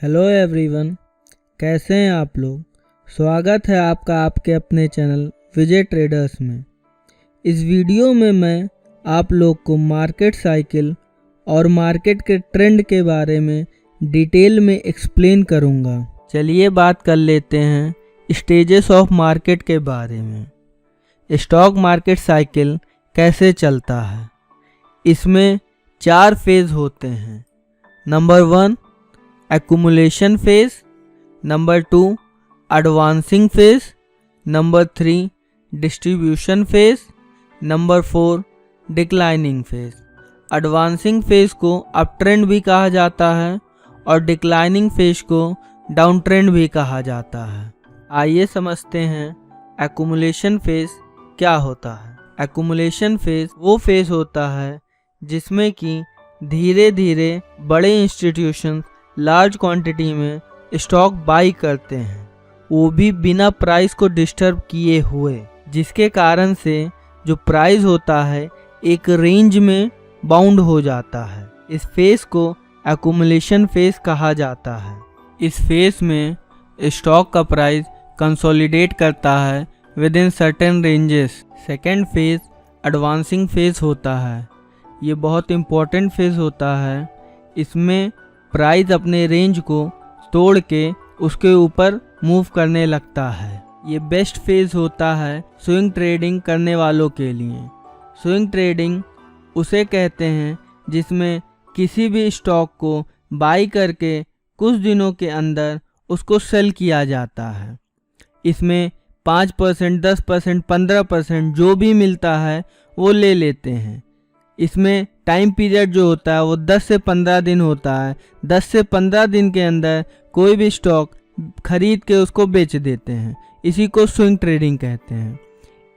Hello everyone, कैसे हैं आप लोग। स्वागत है आपका आपके अपने चैनल विजय ट्रेडर्स में। इस वीडियो में मैं आप लोग को मार्केट साइकिल और मार्केट के ट्रेंड के बारे में डिटेल में एक्सप्लेन करूंगा। चलिए बात कर लेते हैं स्टेजेस ऑफ मार्केट के बारे में। स्टॉक मार्केट साइकिल कैसे चलता है। इसमें 4 फेज होते हैं। Number 1 accumulation phase, number 2 advancing phase, number 3 distribution phase, number 4 declining phase. Advancing phase को अप ट्रेंड भी कहा जाता है और डिक्लाइनिंग फेज को डाउन ट्रेंड भी कहा जाता है। आइए समझते हैं एक्यूमुलेशन फेज क्या होता है। एक्यूमुलेशन फेज वो फेज होता है जिसमें कि धीरे धीरे बड़े इंस्टीट्यूशन लार्ज क्वांटिटी में स्टॉक बाई करते हैं, वो भी बिना प्राइस को डिस्टर्ब किए हुए, जिसके कारण से जो प्राइस होता है एक रेंज में बाउंड हो जाता है। इस फेज को एक्यूमुलेशन फेज कहा जाता है। इस फेज में स्टॉक का प्राइस कंसोलिडेट करता है with in certain ranges. Second phase advancing phase होता है। ये बहुत इम्पोर्टेंट फेज होता है। इसमें प्राइस अपने रेंज को तोड़ के उसके ऊपर मूव करने लगता है। ये बेस्ट फेज होता है स्विंग ट्रेडिंग करने वालों के लिए। स्विंग ट्रेडिंग उसे कहते हैं जिसमें किसी भी स्टॉक को बाई करके कुछ दिनों के अंदर उसको सेल किया जाता है। इसमें 5%, 10%, 15% जो भी मिलता है वो ले लेते हैं। इसमें टाइम पीरियड जो होता है वो 10 से 15 दिन होता है। 10 से 15 दिन के अंदर कोई भी स्टॉक खरीद के उसको बेच देते हैं। इसी को स्विंग ट्रेडिंग कहते हैं।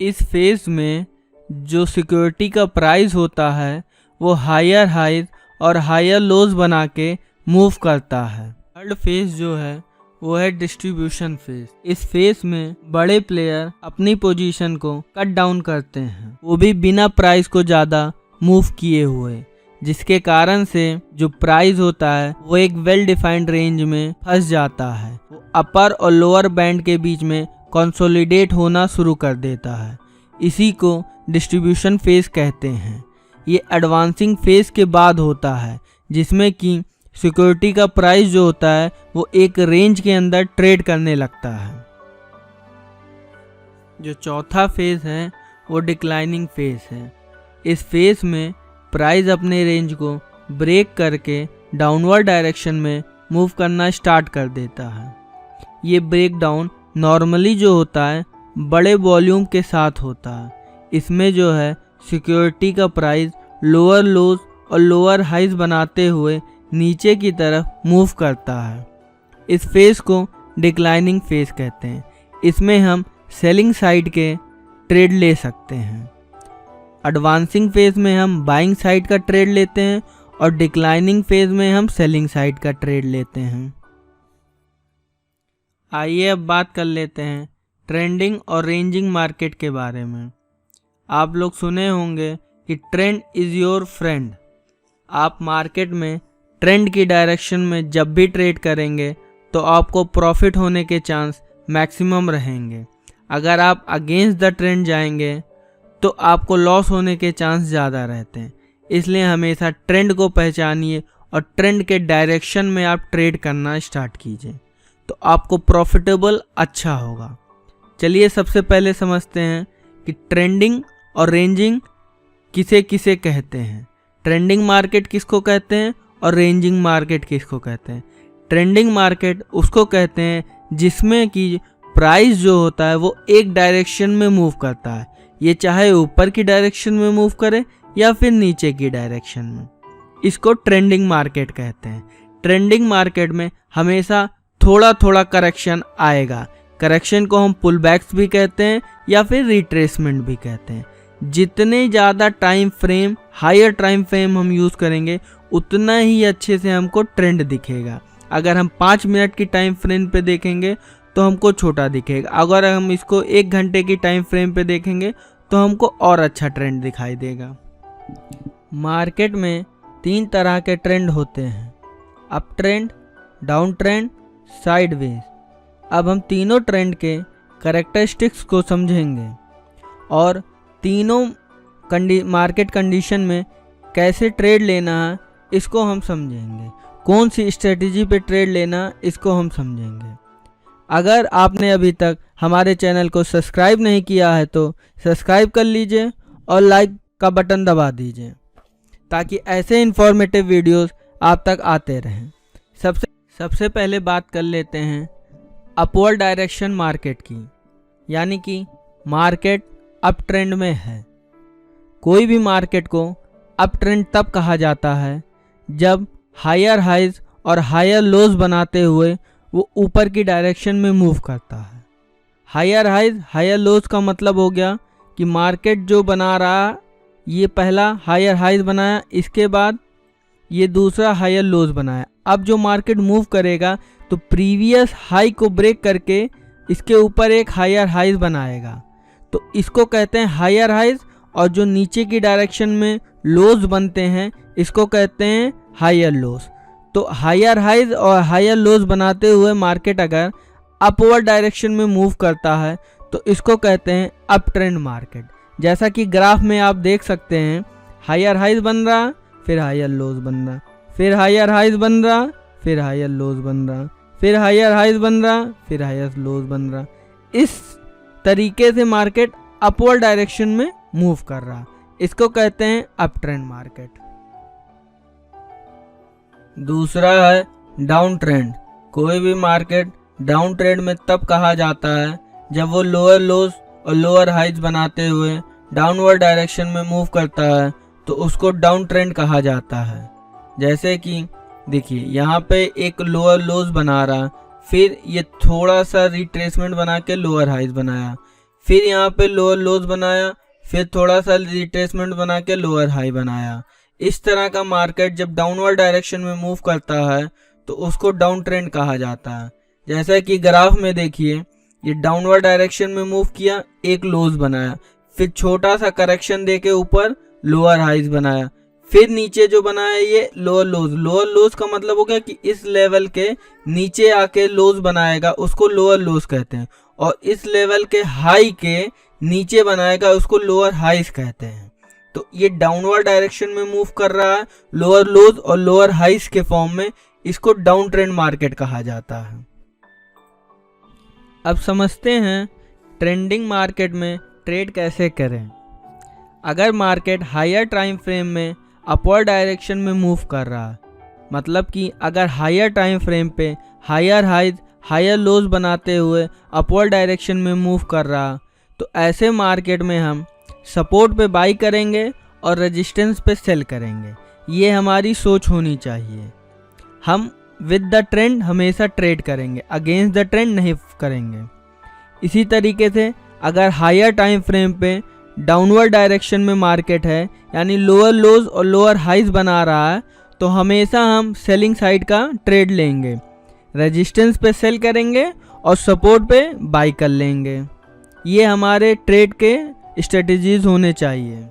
इस फेज में जो सिक्योरिटी का प्राइस होता है वो हायर हाइज और हायर लोज बना के मूव करता है। थर्ड फेज जो है वो है डिस्ट्रीब्यूशन फेज। इस फेज में बड़े प्लेयर अपनी पोजीशन को कट डाउन करते हैं, वो भी बिना प्राइस को ज़्यादा मूव किए हुए, जिसके कारण से जो प्राइस होता है वो एक वेल डिफाइंड रेंज में फंस जाता है। वो अपर और लोअर बैंड के बीच में कंसोलिडेट होना शुरू कर देता है। इसी को डिस्ट्रीब्यूशन फेज कहते हैं। ये एडवांसिंग फेज के बाद होता है जिसमें कि सिक्योरिटी का प्राइस जो होता है वो एक रेंज के अंदर ट्रेड करने लगता है। जो चौथा फेज है वो डिक्लाइनिंग फेज है। इस फेज में प्राइस अपने रेंज को ब्रेक करके डाउनवर्ड डायरेक्शन में मूव करना स्टार्ट कर देता है। ये ब्रेक डाउन नॉर्मली जो होता है बड़े वॉल्यूम के साथ होता है। इसमें जो है सिक्योरिटी का प्राइस लोअर लोज और लोअर हाइज बनाते हुए नीचे की तरफ मूव करता है। इस फेज को डिक्लाइनिंग फेज कहते हैं। इसमें हम सेलिंग साइड के ट्रेड ले सकते हैं। एडवांसिंग फेज में हम बाइंग साइड का ट्रेड लेते हैं और डिक्लाइनिंग फेज में हम सेलिंग साइड का ट्रेड लेते हैं। आइए अब बात कर लेते हैं ट्रेंडिंग और रेंजिंग मार्केट के बारे में। आप लोग सुने होंगे कि ट्रेंड इज़ योर फ्रेंड। आप मार्केट में ट्रेंड की डायरेक्शन में जब भी ट्रेड करेंगे तो आपको प्रॉफिट होने के चांस मैक्सिमम रहेंगे। अगर आप अगेंस्ट द ट्रेंड जाएंगे तो आपको लॉस होने के चांस ज़्यादा रहते हैं। इसलिए हमेशा ट्रेंड को पहचानिए और ट्रेंड के डायरेक्शन में आप ट्रेड करना स्टार्ट कीजिए तो आपको प्रॉफिटेबल अच्छा होगा। चलिए सबसे पहले समझते हैं कि ट्रेंडिंग और रेंजिंग किसे किसे कहते हैं। ट्रेंडिंग मार्केट किसको कहते हैं और रेंजिंग मार्केट किसको कहते हैं। ट्रेंडिंग मार्केट उसको कहते हैं जिसमें कि प्राइस जो होता है वो एक डायरेक्शन में मूव करता है। ये चाहे ऊपर की डायरेक्शन में मूव करे या फिर नीचे की डायरेक्शन में। इसको ट्रेंडिंग मार्केट कहते हैं। ट्रेंडिंग मार्केट में हमेशा थोड़ा थोड़ा करेक्शन आएगा। करेक्शन को हम पुल बैक्स भी कहते हैं या फिर रिट्रेसमेंट भी कहते हैं। जितने ज़्यादा time frame, higher time frame हम यूज़ करेंगे उतना ही अच्छे से हमको ट्रेंड दिखेगा। अगर हम 5 मिनट की टाइम फ्रेम पे देखेंगे तो हमको छोटा दिखेगा। अगर हम इसको 1 घंटे की टाइम फ्रेम पे देखेंगे तो हमको और अच्छा ट्रेंड दिखाई देगा। मार्केट में 3 तरह के ट्रेंड होते हैं, up trend, down trend, sideways. अब हम तीनों ट्रेंड के कैरेक्टरिस्टिक्स को समझेंगे और तीनों मार्केट कंडीशन में कैसे ट्रेड लेना है इसको हम समझेंगे। कौन सी स्ट्रेटजी पे ट्रेड लेना इसको हम समझेंगे। अगर आपने अभी तक हमारे चैनल को सब्सक्राइब नहीं किया है तो सब्सक्राइब कर लीजिए और लाइक का बटन दबा दीजिए ताकि ऐसे इन्फॉर्मेटिव वीडियोस आप तक आते रहें। सबसे पहले बात कर लेते हैं अपवर्ड डायरेक्शन मार्केट की, यानी कि मार्केट अप ट्रेंड में है। कोई भी मार्केट को अप ट्रेंड तब कहा जाता है जब हायर हाइज और हायर लोज बनाते हुए वो ऊपर की डायरेक्शन में मूव करता है। हायर हाइज हायर लोज का मतलब हो गया कि मार्केट जो बना रहा, ये पहला हायर हाइज बनाया, इसके बाद ये दूसरा हायर लोज बनाया। अब जो मार्केट मूव करेगा तो प्रीवियस हाई को ब्रेक करके इसके ऊपर एक हायर हाइज बनाएगा, तो इसको कहते हैं हायर हाइज। और जो नीचे की डायरेक्शन में लोज बनते हैं इसको कहते हैं हायर लोज। तो हायर हाइज और हायर लोज बनाते हुए मार्केट अगर अपवर्ड डायरेक्शन में मूव करता है तो इसको कहते हैं अप ट्रेंड मार्केट। जैसा कि ग्राफ में आप देख सकते हैं, हायर हाइज बन रहा, फिर हायर लोज बन रहा, फिर हायर हाइज बन रहा, फिर हायर लोज बन रहा, फिर हायर हाइज बन रहा, फिर हायर लोज बन रहा। इस तरीके से मार्केट अपवर्ड डायरेक्शन में मूव कर रहा, इसको कहते हैं अप ट्रेंड मार्केट। दूसरा है डाउन ट्रेंड। कोई भी मार्केट डाउन ट्रेंड में तब कहा जाता है जब वो लोअर लोज और लोअर हाइज बनाते हुए डाउनवर्ड डायरेक्शन में मूव करता है, तो उसको डाउन ट्रेंड कहा जाता है। जैसे कि देखिए यहाँ पे एक लोअर लोज बना रहा, फिर ये थोड़ा सा रिट्रेसमेंट बना के लोअर हाइज बनाया, फिर यहाँ पे लोअर लोज बनाया, फिर थोड़ा सा रिट्रेसमेंट बना के लोअर हाई बनाया। इस तरह का मार्केट जब डाउनवर्ड डायरेक्शन में मूव करता है तो उसको डाउन ट्रेंड कहा जाता है। जैसा कि ग्राफ में देखिए, ये डाउनवर्ड डायरेक्शन में मूव किया, एक लोज बनाया, फिर छोटा सा करेक्शन देके ऊपर लोअर हाइज बनाया, फिर नीचे जो बनाया ये लोअर लोज। लोअर लोज का मतलब हो गया कि इस लेवल के नीचे आके लोज बनाएगा, उसको लोअर लोज कहते हैं, और इस लेवल के हाई के नीचे बनाएगा उसको लोअर हाइज कहते हैं। तो ये डाउनवर्ड डायरेक्शन में मूव कर रहा है लोअर लोज और लोअर हाइज के फॉर्म में, इसको डाउन ट्रेंड मार्केट कहा जाता है। अब समझते हैं ट्रेंडिंग मार्केट में ट्रेड कैसे करें। अगर मार्केट हायर टाइम फ्रेम में अपवर्ड डायरेक्शन में मूव कर रहा है, मतलब कि अगर हायर टाइम फ्रेम पे हायर हाइज हायर लोज बनाते हुए अपवर्ड डायरेक्शन में मूव कर रहा, तो ऐसे मार्केट में हम सपोर्ट पे बाई करेंगे और रेजिस्टेंस पे सेल करेंगे। ये हमारी सोच होनी चाहिए। हम विद द ट्रेंड हमेशा ट्रेड करेंगे, अगेंस्ट द ट्रेंड नहीं करेंगे। इसी तरीके से अगर हायर टाइम फ्रेम पे डाउनवर्ड डायरेक्शन में मार्केट है, यानी लोअर लोज और लोअर हाइज बना रहा है, तो हमेशा हम सेलिंग साइड का ट्रेड लेंगे, रेजिस्टेंस पे सेल करेंगे और सपोर्ट पे बाई कर लेंगे। ये हमारे ट्रेड के स्ट्रेटजीज होने चाहिए।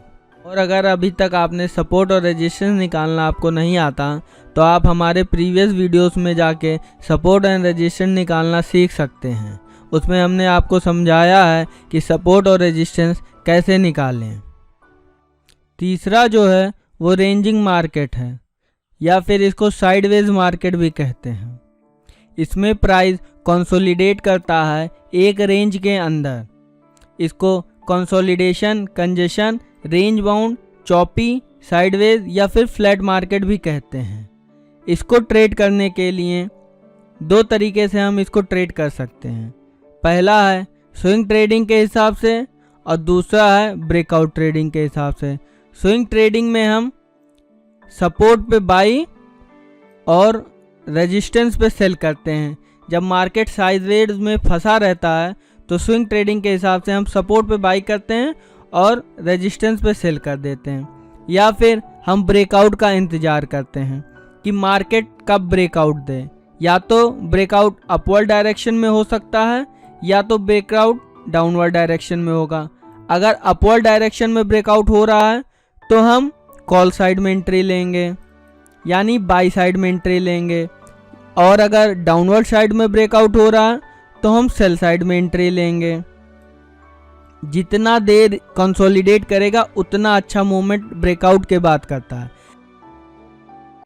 और अगर अभी तक आपने सपोर्ट और रेजिस्टेंस निकालना आपको नहीं आता तो आप हमारे प्रीवियस वीडियोस में जाके सपोर्ट एंड रेजिस्टेंस निकालना सीख सकते हैं। उसमें हमने आपको समझाया है कि सपोर्ट और रेजिस्टेंस कैसे निकालें। तीसरा जो है वो रेंजिंग मार्केट है, या फिर इसको साइडवेज मार्केट भी कहते हैं। इसमें प्राइस कंसोलिडेट करता है एक रेंज के अंदर। इसको consolidation, congestion, range bound, choppy, sideways या फिर फ्लैट मार्केट भी कहते हैं। इसको ट्रेड करने के लिए दो तरीके से हम इसको ट्रेड कर सकते हैं। पहला है स्विंग ट्रेडिंग के हिसाब से और दूसरा है ब्रेकआउट ट्रेडिंग के हिसाब से। स्विंग ट्रेडिंग में हम सपोर्ट पे बाई और रेजिस्टेंस पे सेल करते हैं। जब मार्केट साइडवेज में फंसा रहता है तो स्विंग ट्रेडिंग के हिसाब से हम सपोर्ट पे बाई करते हैं और रेजिस्टेंस पे सेल कर देते हैं। या फिर हम ब्रेकआउट का इंतज़ार करते हैं कि मार्केट कब ब्रेकआउट दे। या तो ब्रेकआउट अपवर्ड डायरेक्शन में हो सकता है या तो ब्रेकआउट डाउनवर्ड डायरेक्शन में होगा। अगर अपवर्ड डायरेक्शन में ब्रेकआउट हो रहा है तो हम कॉल साइड में एंट्री लेंगे, यानी बाई साइड में एंट्री लेंगे। और अगर डाउनवर्ड साइड में ब्रेकआउट हो रहा है तो हम सेल साइड में एंट्री लेंगे। जितना देर कंसोलिडेट करेगा उतना अच्छा मूवमेंट ब्रेकआउट के बाद करता है।